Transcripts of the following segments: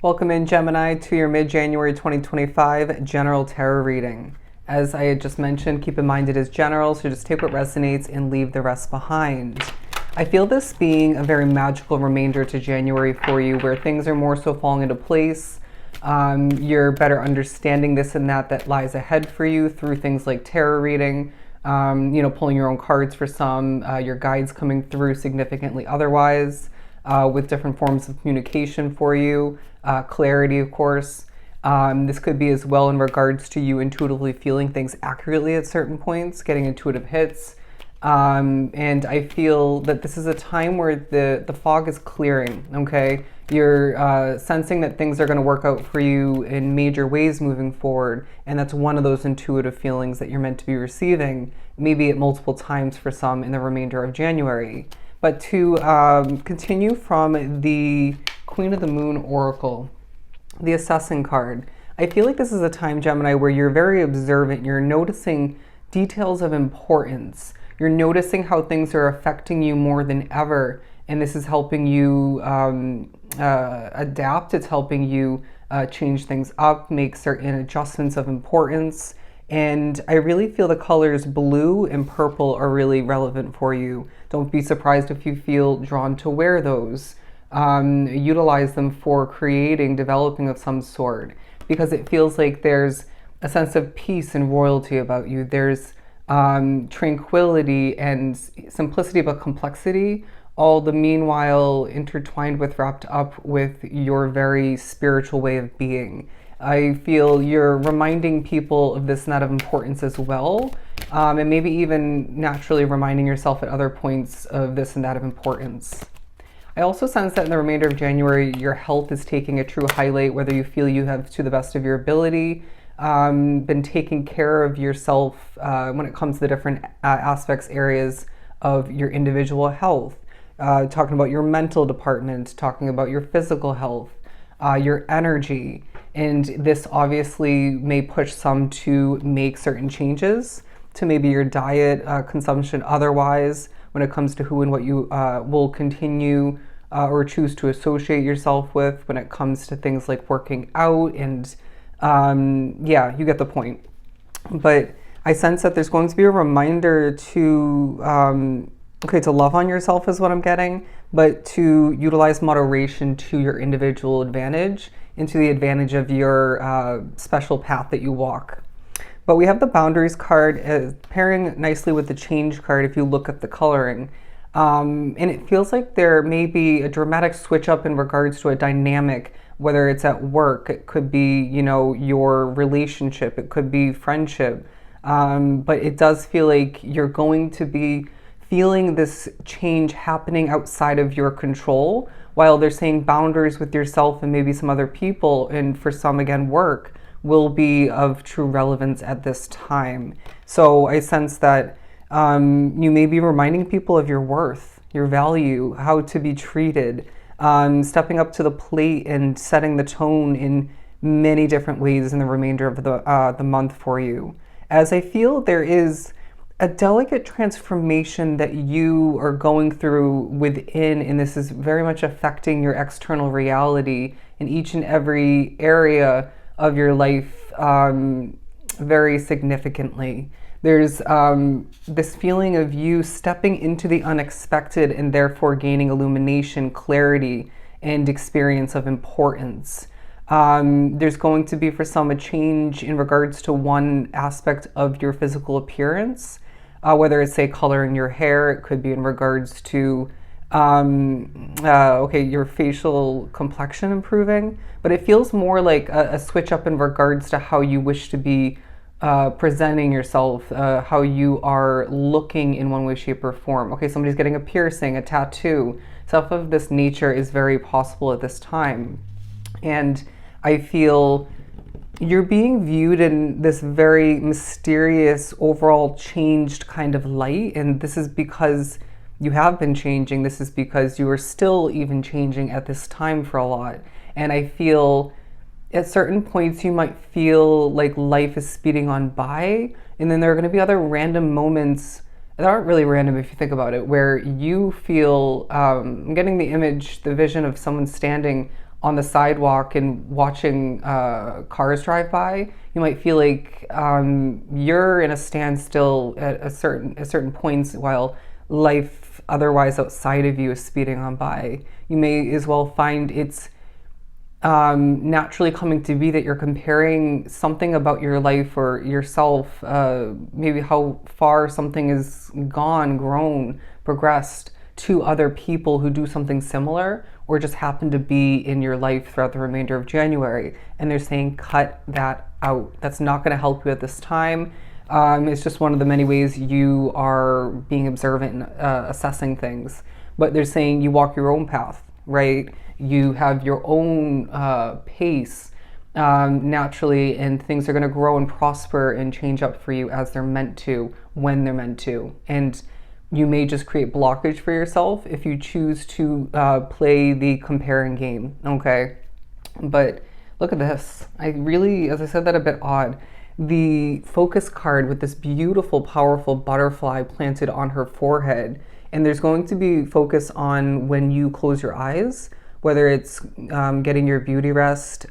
Welcome in, Gemini, to your mid-January 2025 general tarot reading. As I had just mentioned, keep in mind it is general, so just take what resonates and leave the rest behind. I feel this being a very magical remainder to January for you, where things are more so falling into place. You're better understanding this and that lies ahead for you through things like tarot reading, pulling your own cards for some, your guides coming through significantly otherwise, with different forms of communication for you. Clarity, of course. This could be as well in regards to you intuitively feeling things accurately at certain points, getting intuitive hits. And I feel that this is a time where the fog is clearing, okay? You're sensing that things are going to work out for you in major ways moving forward. And that's one of those intuitive feelings that you're meant to be receiving, maybe at multiple times for some in the remainder of January. But to continue from the Queen of the Moon Oracle, the Assessing card, I feel like this is a time, Gemini, where you're very observant. You're noticing details of importance. You're noticing how things are affecting you more than ever. And this is helping you adapt. It's helping you change things up, make certain adjustments of importance. And I really feel the colors blue and purple are really relevant for you. Don't be surprised if you feel drawn to wear those. Utilize them for creating, developing of some sort, because it feels like there's a sense of peace and royalty about you. There's tranquility and simplicity but complexity, all the meanwhile intertwined with, wrapped up with your very spiritual way of being. I feel you're reminding people of this net of importance as well, and maybe even naturally reminding yourself at other points of this and that of importance. I also sense that in the remainder of January, your health is taking a true highlight, whether you feel you have, to the best of your ability, been taking care of yourself when it comes to the different areas of your individual health. Talking about your mental department, talking about your physical health, your energy. And this obviously may push some to make certain changes to maybe your diet, consumption otherwise, when it comes to who and what you will continue or choose to associate yourself with when it comes to things like working out. And yeah, you get the point. But I sense that there's going to be a reminder to to love on yourself is what I'm getting, but to utilize moderation to your individual advantage and to the advantage of your special path that you walk. But we have the Boundaries card pairing nicely with the Change card if you look at the coloring. And it feels like there may be a dramatic switch up in regards to a dynamic, whether it's at work, it could be, your relationship, it could be friendship. But it does feel like you're going to be feeling this change happening outside of your control, while they're saying boundaries with yourself and maybe some other people, and for some, again, work, will be of true relevance at this time. So I sense that you may be reminding people of your worth, your value, how to be treated, stepping up to the plate and setting the tone in many different ways in the remainder of the month for you. As I feel there is a delicate transformation that you are going through within, and this is very much affecting your external reality in each and every area of your life very significantly. There's this feeling of you stepping into the unexpected and therefore gaining illumination, clarity, and experience of importance. There's going to be for some a change in regards to one aspect of your physical appearance, whether it's, say, coloring your hair. It could be in regards to your facial complexion improving, but it feels more like a switch up in regards to how you wish to be presenting yourself, how you are looking in one way, shape, or form. Okay, somebody's getting a piercing, a tattoo. Stuff of this nature is very possible at this time. And I feel you're being viewed in this very mysterious, overall changed kind of light. And this is because you have been changing. This is because you are still even changing at this time for a lot. And I feel at certain points you might feel like life is speeding on by. And then there are going to be other random moments that aren't really random if you think about it, where you feel, I'm getting the image, the vision of someone standing on the sidewalk and watching cars drive by, you might feel like you're in a standstill at a certain points while life otherwise outside of you is speeding on by. You may as well find it's naturally coming to be that you're comparing something about your life or yourself, maybe how far something has gone, grown, progressed to other people who do something similar or just happen to be in your life throughout the remainder of January. And they're saying, cut that out. That's not going to help you at this time. It's just one of the many ways you are being observant and assessing things. But they're saying you walk your own path, right? You have your own pace naturally, and things are going to grow and prosper and change up for you as they're meant to, when they're meant to. And you may just create blockage for yourself if you choose to play the comparing game, okay? But look at this. I really, as I said, that a bit odd. The focus card with this beautiful, powerful butterfly planted on her forehead. And there's going to be focus on when you close your eyes, whether it's getting your beauty rest,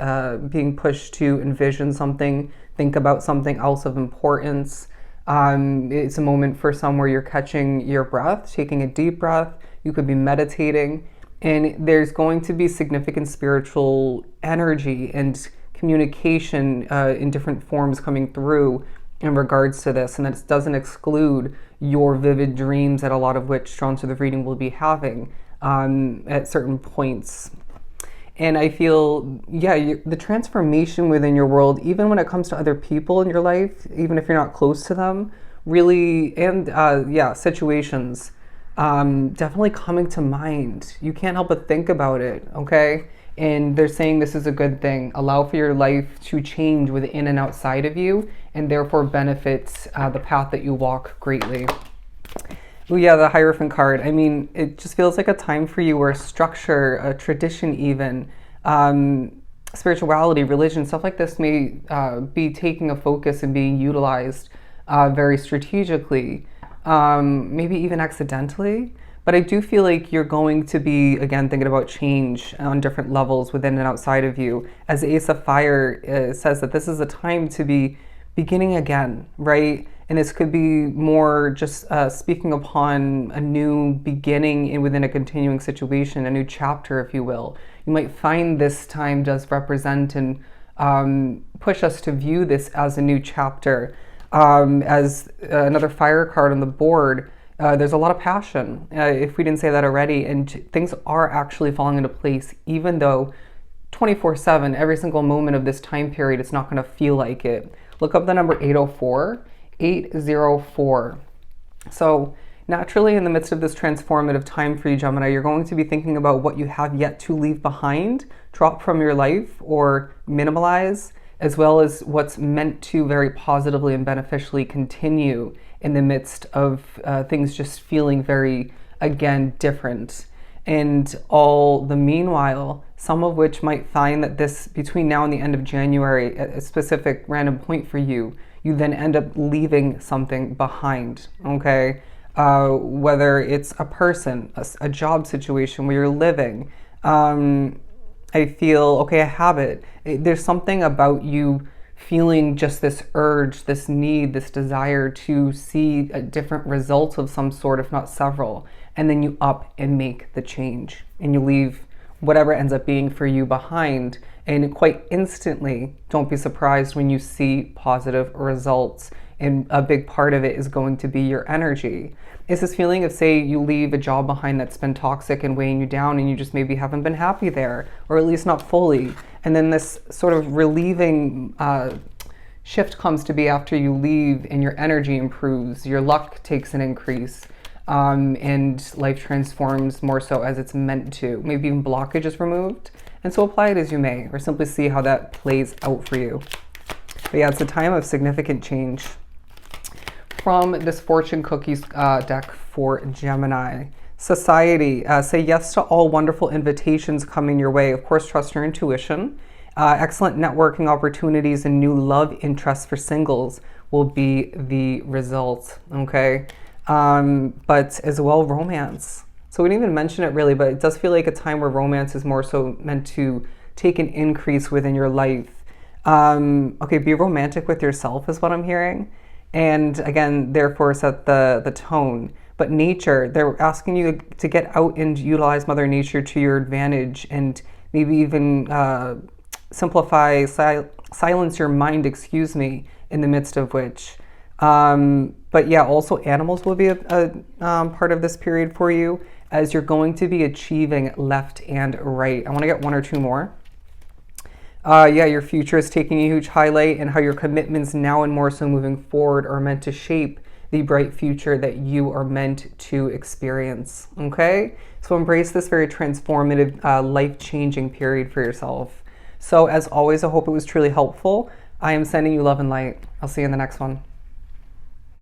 being pushed to envision something, think about something else of importance. It's a moment for some where you're catching your breath, taking a deep breath. You could be meditating. And there's going to be significant spiritual energy and communication in different forms coming through in regards to this. And that doesn't exclude your vivid dreams that a lot of which drawn to the reading will be having at certain points. And I feel, yeah, the transformation within your world, even when it comes to other people in your life, even if you're not close to them, really, and situations, definitely coming to mind. You can't help but think about it, okay? And they're saying this is a good thing. Allow for your life to change within and outside of you, and therefore benefits the path that you walk greatly. Oh yeah, the Hierophant card. I mean, it just feels like a time for you where structure, a tradition even, spirituality, religion, stuff like this may be taking a focus and being utilized very strategically, maybe even accidentally. But I do feel like you're going to be, again, thinking about change on different levels within and outside of you. As the Ace of Fire says that this is a time to be beginning again, right? And this could be more just speaking upon a new beginning within a continuing situation, a new chapter, if you will. You might find this time does represent and push us to view this as a new chapter. As another fire card on the board, there's a lot of passion, if we didn't say that already, and things are actually falling into place, even though 24/7, every single moment of this time period, it's not going to feel like it. Look up the number 804. 804. So naturally, in the midst of this transformative time for you, Gemini, you're going to be thinking about what you have yet to leave behind, drop from your life, or minimalize, as well as what's meant to very positively and beneficially continue in the midst of things just feeling very, again, different. And all the meanwhile, some of which might find that this, between now and the end of January, at a specific random point for you, you then end up leaving something behind, okay? Whether it's a person, a job situation where you're living. I feel, okay, a habit. There's something about you feeling just this urge, this need, this desire to see a different result of some sort, if not several. And then you up and make the change. And you leave whatever ends up being for you behind. And quite instantly, don't be surprised when you see positive results. And a big part of it is going to be your energy. It's this feeling of, say, you leave a job behind that's been toxic and weighing you down, and you just maybe haven't been happy there, or at least not fully. And then this sort of relieving shift comes to be after you leave, and your energy improves, your luck takes an increase. And life transforms more so as it's meant to. Maybe even blockage is removed. And so apply it as you may, or simply see how that plays out for you. But yeah, it's a time of significant change. From this fortune cookies deck for Gemini. Society, say yes to all wonderful invitations coming your way. Of course, trust your intuition. Excellent networking opportunities and new love interests for singles will be the result, okay? But as well, romance. So we didn't even mention it really, but it does feel like a time where romance is more so meant to take an increase within your life. Okay, be romantic with yourself is what I'm hearing. And again, therefore set the tone. But nature, they're asking you to get out and utilize Mother Nature to your advantage, and maybe even simplify, silence your mind, excuse me, in the midst of which. But yeah, also animals will be a part of this period for you, as you're going to be achieving left and right. I want to get one or two more. Yeah, your future is taking a huge highlight, and how your commitments now and more so moving forward are meant to shape the bright future that you are meant to experience. Okay? So embrace this very transformative, life-changing period for yourself. So as always, I hope it was truly helpful. I am sending you love and light. I'll see you in the next one.